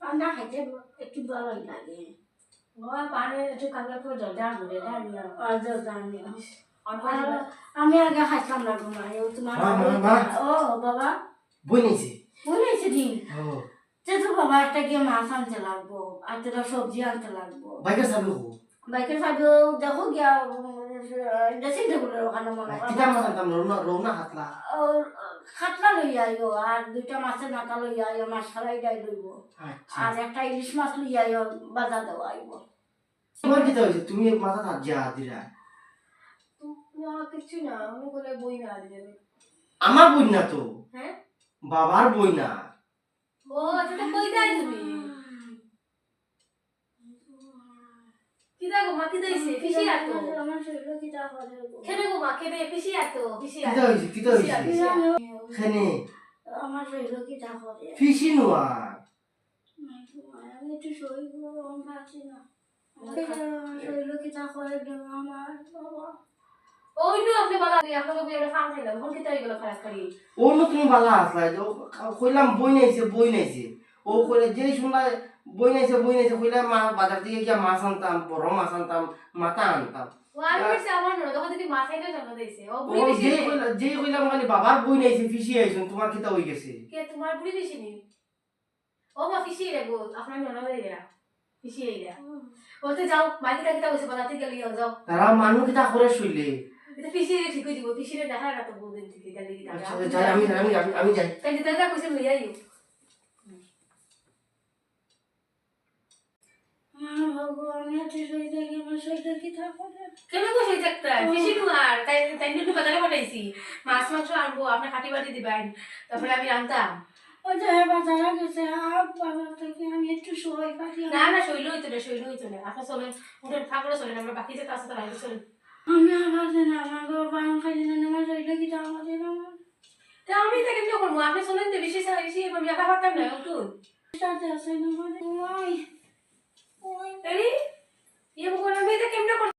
পান্তা খাইতে একটু ভালোই লাগে। পানি একটু কালকে করে জল ঘুরে আমি আগে খাইতাম না ঘুমাই তোমার ও বাবা বইনেছে বলেছে দিন যে তো বাবা একটা গিয়ে মাছ আনতে লাগবো আর তোরা সবজি আনতে লাগবো বাইকের চাবি হো বাইকের সাথে দেখো গিয়া ড্রেসিং টেবিলের ওখানে মনে কিতা মাছ আনতাম রৌনা হাতলা খাতলা লইয়া আইও আর দুইটা মাছের মাথা লইয়া আইও মাছ ফ্রাই ডাই লইব আর একটা ইলিশ মাছ লইয়া আইও বাজা দেওয়া আইব। তোমার কিতা হয়েছে তুমি মাথা হাত যা দিরা কিছু না আমি বলে বই না দিলে আমার বই না তো হ্যাঁ বাবার বই না ও এটা কই যাই তুমি কিতা গো মা কিতা হইছে ফিসি আতো আমার শরীর কিটা করে কেনে গো মা কেনে ফিসি আতো কিতা হয়েছে খেনে আমার শরীর কিটা করে ফিসি নোয়া আমি একটু শরীর পাচ্ছি না শরীর কিটা করে আমার বাবা ওই নো আপনি বলা আপনাকে বিয়ের ফার্ম খাইলাম কোন কিতা হইলো খারাপ করি ও নো তুমি বালা আসলা কইলাম বই নাইছে ও কইলে যেই শুনলা বই নাইছে কইলাম মা বাজার থেকে গিয়া মাছ আনতাম বড় মাছ আনতাম মাথা আনতাম ও আর কইছে আমার না তখন যদি মাছ খাইতে জন্ম দিয়েছে ও বুড়ি ও বেশি যেই কইলাম খালি বাবার বই নাইছে ফিসি আইছুন তোমার কিতা হই গেছে কে তোমার বুড়ি বেশি নি ও মা ফিসি রে গো আপনার ননদ রে ফিসি রে ওতে যাও মাইকিটা কিতা কইছে বাজাতে গেলি যাও তারা মানু কিতা করে শুইলে এটা ফিসি রে ঠিক হই দিব ফিসি রে দেখা না তো বহুদিন থেকে গেলি কিতা আচ্ছা যাই আমি যাই তাই যেটা কইছে লইয়া আইও আমি একটু শরীর থেকে আমার শরীর কিটা করে কেন গো সেই থাকতা ফিসি আর তাই তাই নিয়ে বাজারে পাঠাইছি মাছ মাংস আনবো আপনি কাটি বাটি দিবেন তারপরে আমি আনতাম ওই যে বাজারে গেছে বাজার থেকে আমি একটু সময় পাচ্ছি না না শৈল হইতো না আপনি চলেন উঠেন ফাঁকড়ে চলেন আমরা বাকি যে কাজ আছে তারা চলেন আমি আবার না আমার গো বান খাই না আমার শরীর কিটা আমাদের আমার তা আমি তাকে কি করবো আপনি চলেন তো বেশি বেশি আমি একা পারতাম না উঠুন সাথে আছে না মানে ওই এই ইয়ে বললাম এটা কেমনে